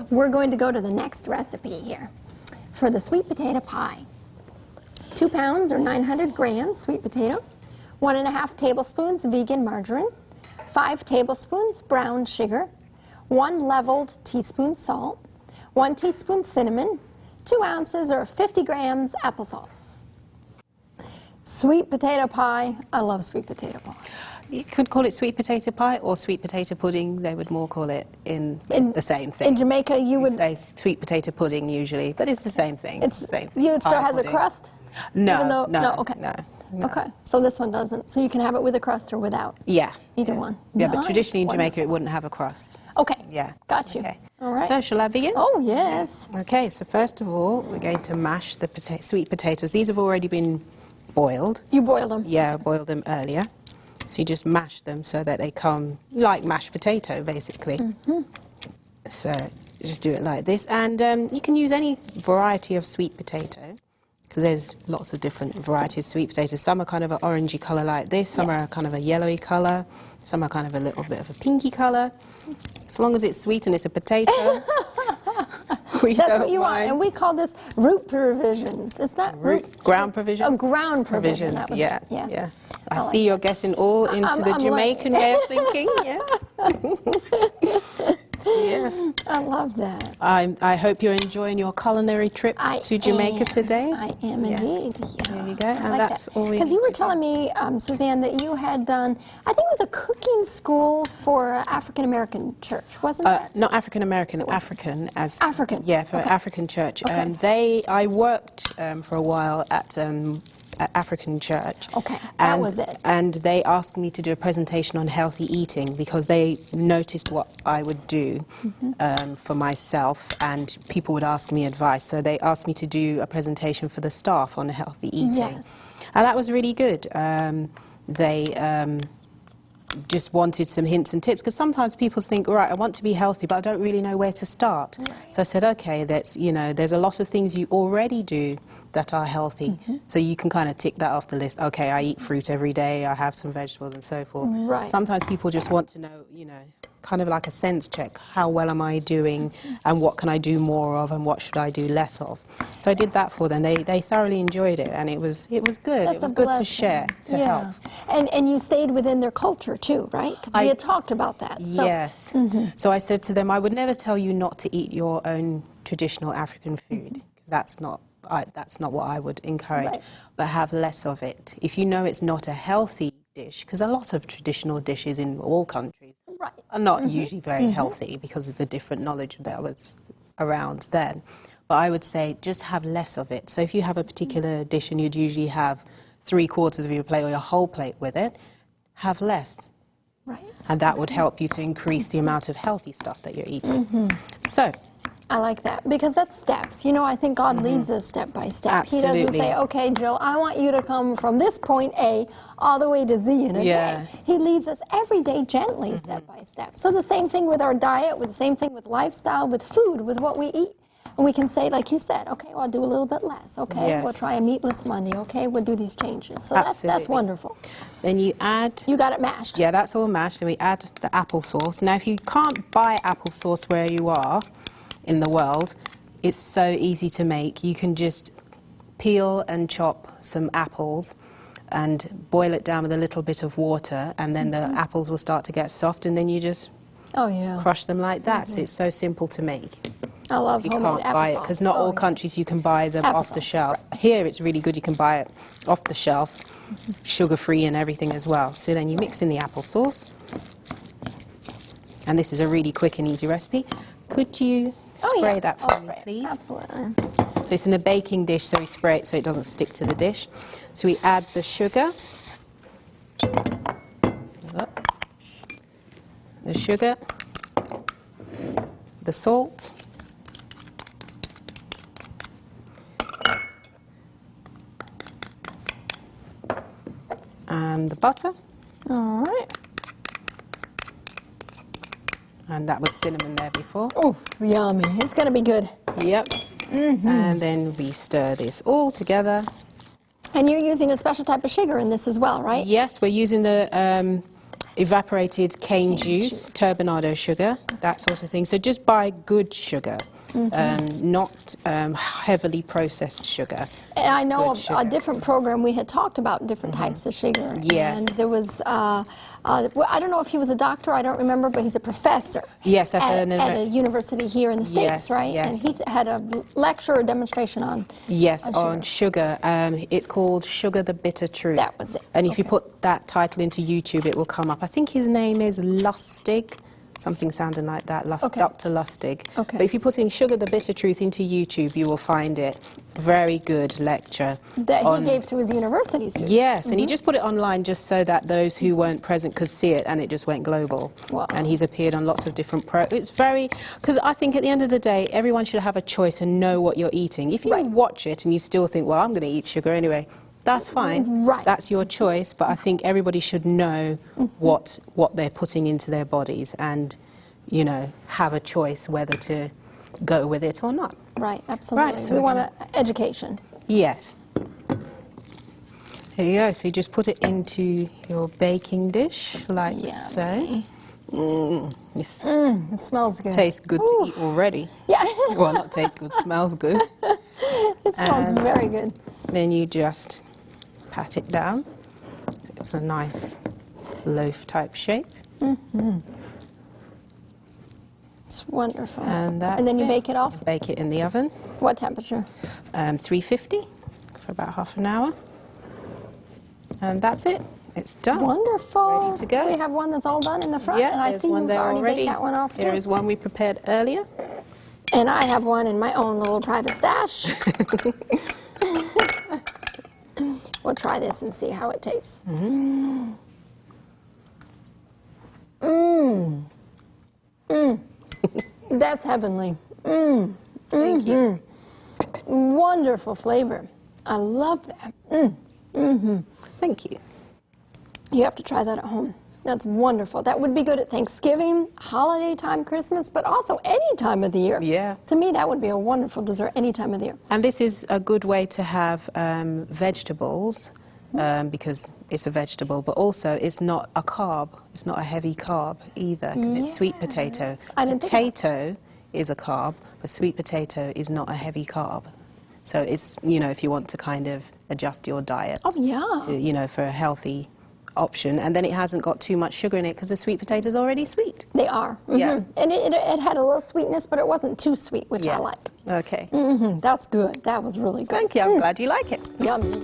we're going to go to the next recipe here for the sweet potato pie. 2 pounds or 900 grams sweet potato, 1.5 tablespoons vegan margarine, 5 tablespoons brown sugar, 1 leveled teaspoon salt, 1 teaspoon cinnamon, 2 ounces or 50 grams applesauce. Sweet potato pie. I love sweet potato pie. You could call it sweet potato pie or sweet potato pudding. They would more call it it's the same thing. In Jamaica, you would say sweet potato pudding usually, but it's the same thing. It's the same thing. It still has pudding. a crust? No, Okay. No. Okay, so this one doesn't. So you can have it with a crust or without? Yeah. Either one? Yeah, Nice. but traditionally in Jamaica Wonderful. it wouldn't have a crust. Okay. Yeah. Got you. Okay. All right. So shall I begin? Oh, yes. Okay, so first of all, we're going to mash the sweet potatoes. These have already been boiled. You boiled them? Yeah, I boiled them earlier. So you just mash them so that they come like mashed potato, basically. So just do it like this. And you can use any variety of sweet potato, because there's lots of different varieties of sweet potatoes. Some are kind of an orangey colour like this, some are kind of a yellowy colour, some are kind of a little bit of a pinky colour. As long as it's sweet and it's a potato, That's what you want. And we call this root provisions. Is that root? Ground provision? Oh, ground provision. That was yeah. I like see you're getting all into the Jamaican way of thinking, yeah. Yes. I love that. I hope you're enjoying your culinary trip to Jamaica today. I am indeed. Yeah. There you go. And that's all we Because you were telling me, Suzanne, that you had done, I think it was a cooking school for African-American church, wasn't it? Not African-American, African. African. Yeah, for African church. Okay. And I worked for a while at African church. Okay, that was it. And they asked me to do a presentation on healthy eating because they noticed what I would do for myself, and people would ask me advice. So they asked me to do a presentation for the staff on healthy eating. Yes. And that was really good. They just wanted some hints and tips, because sometimes people think, all right, I want to be healthy, but I don't really know where to start. Right. So I said, okay, there's a lot of things you already do that are healthy, so you can kind of tick that off the list. Okay, I eat fruit every day, I have some vegetables and so forth. Right. Sometimes people just want to know, kind of like a sense check. How well am I doing, and what can I do more of, and what should I do less of? So I did that for them. They thoroughly enjoyed it, and it was good. That's it was good to share, to help. And you stayed within their culture too, right? Because we had talked about that. So. Yes. So I said to them, I would never tell you not to eat your own traditional African food, because that's not what I would encourage. Right. But have less of it. If you know it's not a healthy dish, because a lot of traditional dishes in all countries are not usually very healthy because of the different knowledge that was around then. But I would say just have less of it. So if you have a particular dish and you'd usually have 3/4 of your plate or your whole plate with it, have less. Right. And that would help you to increase the amount of healthy stuff that you're eating. So I like that, because that's steps. I think God leads us step by step. Absolutely. He doesn't say, okay, Jill, I want you to come from this point A all the way to Z in a day. He leads us every day gently, step by step. So the same thing with our diet, with the same thing with lifestyle, with food, with what we eat. And we can say, like you said, okay, well, I'll do a little bit less. Okay, we'll try a meatless Monday. Okay, we'll do these changes. So that's wonderful. Then you add... You got it mashed. Yeah, that's all mashed. And we add the applesauce. Now, if you can't buy applesauce where you are in the world, it's so easy to make. You can just peel and chop some apples and boil it down with a little bit of water, and then the apples will start to get soft, and then you just crush them like that. So it's so simple to make. I love you can't buy it, because not all countries you can buy them off the shelf. Right. Here it's really good, you can buy it off the shelf, sugar-free and everything as well. So then you mix in the applesauce, and this is a really quick and easy recipe. Could you spray that for me, please? Absolutely. So it's in a baking dish, so we spray it so it doesn't stick to the dish. So we add the sugar. The salt, and the butter. All right. And that was cinnamon there before. Oh, yummy. It's going to be good. Yep. And then we stir this all together. And you're using a special type of sugar in this as well, right? Yes, we're using the evaporated cane juice, turbinado sugar, that sort of thing. So just buy good sugar, not heavily processed sugar. And I Just know good a sugar. different program we had talked about different types of sugar. Yes. And there was, well, I don't know if he was a doctor, I don't remember, but he's a professor. Yes, that's at a university here in the States, Yes, right? yes. And he had a lecture or demonstration on Yes, on on sugar. It's called Sugar the Bitter Truth. That was it. And if you Okay. put that title into YouTube, it will come up. I think his name is Lustig, something sounding like that, Okay. Dr. Lustig. Okay. But if you put in Sugar the Bitter Truth into YouTube, you will find it. Very good lecture. that he gave to his university students. Yes, and he just put it online just so that those who weren't present could see it, and it just went global. Wow. And he's appeared on lots of different It's very, because I think at the end of the day, everyone should have a choice and know what you're eating. If you Right. watch it and you still think, well, I'm going to eat sugar anyway, that's fine. Right. That's your choice, but I think everybody should know what they're putting into their bodies and, you know, have a choice whether to go with it or not. Right, absolutely. Right, so we we're want gonna- education. Yes. Here you go. So you just put it into your baking dish like so. This It smells good. tastes good to eat already. Yeah, Well, not tastes good, smells good. it smells very good. Then you just pat it down. So it's a nice loaf type shape. It's wonderful. And that's then you it. bake it off? Bake it in the oven, What temperature? 350 for about half an hour. And that's it. It's done. Wonderful. Ready to go. We have one that's all done in the front, and Yeah, I there's see one you've there already already. baked that one off There too. is one we prepared earlier. And I have one in my own little private stash. We'll try this and see how it tastes. That's heavenly. Thank you. Wonderful flavor. I love that. Thank you. You have to try that at home. That's wonderful. That would be good at Thanksgiving, holiday time, Christmas, but also any time of the year. Yeah. To me, that would be a wonderful dessert any time of the year. And this is a good way to have vegetables because it's a vegetable, but also it's not a carb. It's not a heavy carb either because it's sweet potato. I didn't think Potato is a carb, but sweet potato is not a heavy carb. So it's, you know, if you want to kind of adjust your diet Oh, yeah. to, you know, for a healthy option, and then it hasn't got too much sugar in it because the sweet potato is already sweet. They are. Yeah. And it had a little sweetness, but it wasn't too sweet, which I like. Okay. That's good. That was really good. Thank you. I'm glad you like it. Yummy.